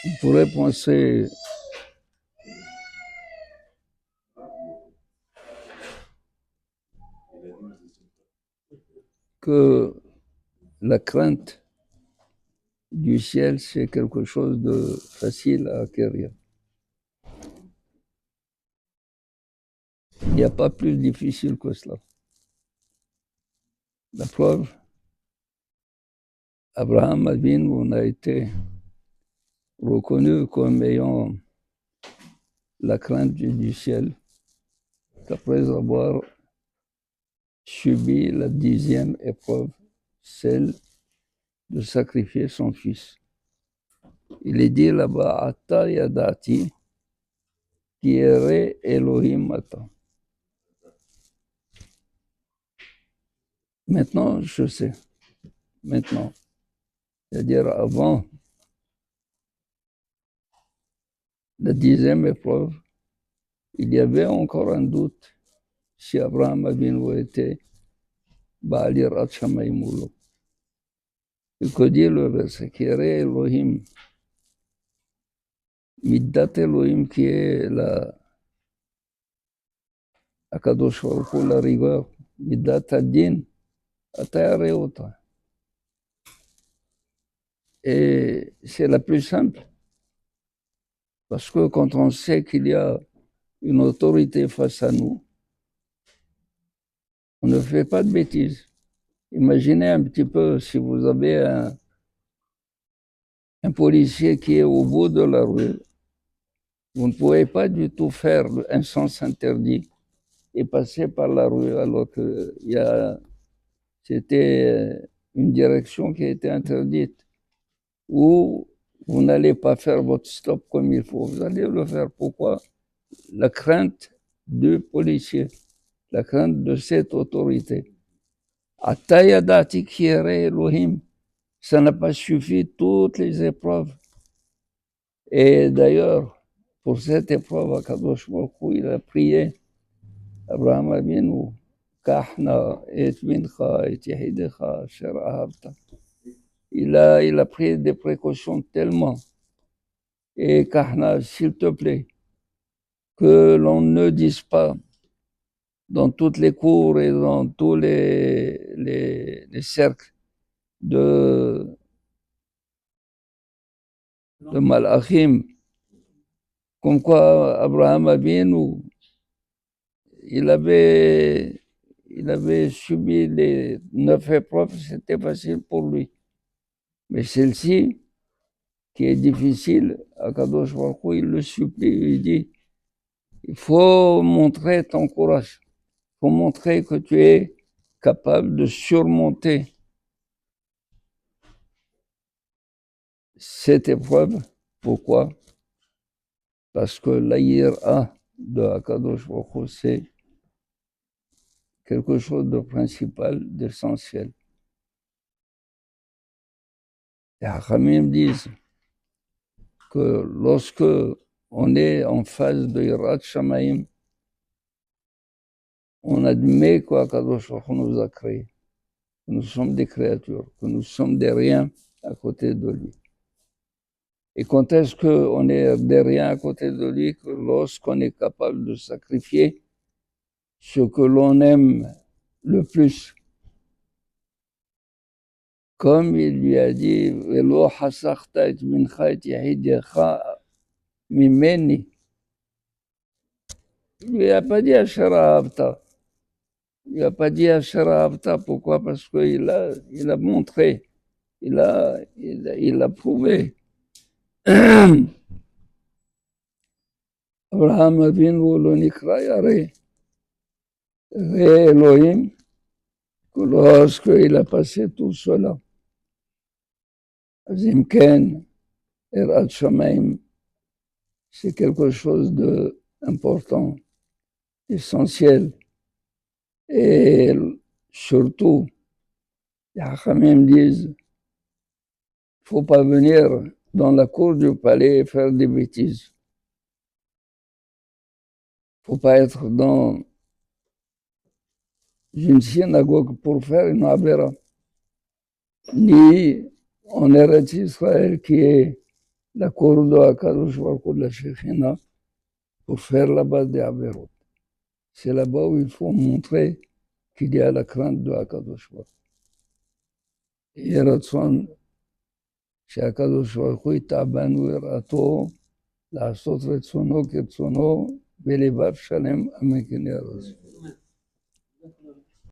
On pourrait penser que la crainte du ciel, c'est quelque chose de facile à acquérir. Il n'y a pas plus difficile que cela. La preuve, Abraham Avinu a été reconnu comme ayant la crainte du ciel qu'après avoir subi la 10e épreuve, celle de sacrifier son fils. Il est dit là-bas, Ata Yadati, qui irait Elohim Ata. Maintenant, je sais. Maintenant. C'est-à-dire avant la 10e épreuve, il y avait encore un doute si Abraham Avinu était Baalir Shamayim. Et que dit le verset, qui irait Elohim, Middat Elohim, qui est la Akadosh Baruch Hu, la rigueur, Middat Adin, Atayare Ota. Et c'est la plus simple. Parce que quand on sait qu'il y a une autorité face à nous, on ne fait pas de bêtises. Imaginez un petit peu si vous avez un policier qui est au bout de la rue, vous ne pouvez pas du tout faire un sens interdit et passer par la rue alors que c'était une direction qui a été interdite. Ou vous n'allez pas faire votre stop comme il faut. Vous allez le faire. Pourquoi? La crainte du policier, la crainte de cette autorité. Atayadati Kiere Elohim, ça n'a pas suffi toutes les épreuves. Et d'ailleurs, pour cette épreuve, Akadosh Baruch Hu, il a prié Abraham Avinu, Kahna et Mincha et Yehidecha Asher Ahavta. Il a pris des précautions tellement. Et Kahna, s'il te plaît, que l'on ne dise pas dans toutes les cours et dans tous les cercles de Malachim, comme quoi Abraham Avinu, il avait subi les 9 épreuves, c'était facile pour lui. Mais celle-ci, qui est difficile, Akadosh Baruch Hu, il le supplie, il dit, il faut montrer ton courage, il faut montrer que tu es capable de surmonter cette épreuve. Pourquoi? Parce que l'Aïra de Akadosh Baruch Hu, c'est quelque chose de principal, d'essentiel. Les Hachamim disent que lorsque on est en phase de Yirat Shamayim, on admet qu'Akadosh Baruch Hu nous a créés, que nous sommes des créatures, que nous sommes des riens à côté de lui. Et quand est-ce qu'on est des riens à côté de lui? Que lorsqu'on est capable de sacrifier ce que l'on aime le plus. Comme il lui a dit, Velo hasachta et mincha et yahidecha mimeni. Il lui a pas dit Asher Ahavta. Il n'a pas dit Asher Ahavta. Pourquoi? Parce qu'il a montré, il a prouvé. Abraham Avinu lo nikra yare Elohim, que lorsqu'il a passé tout cela, Azimken, Yirat Shamayim, c'est quelque chose d'important, essentiel. Et surtout, les Hachamim disent, il ne faut pas venir dans la cour du palais et faire des bêtises. Il ne faut pas être dans une synagogue pour faire une avera. Ni en Eretz Israël qui est לקור דו הקדוש ברוך הוא לשכינה pour faire là-bas des avérotes. C'est là-bas où il faut montrer qu'il y a la crainte de Akadosh Baruch Hu. יהי רצון שהקדוש ברוך הוא יטע בנו יראתו, לעשות רצונו כרצונו, ולבב שלם אמן כן יהי רצון.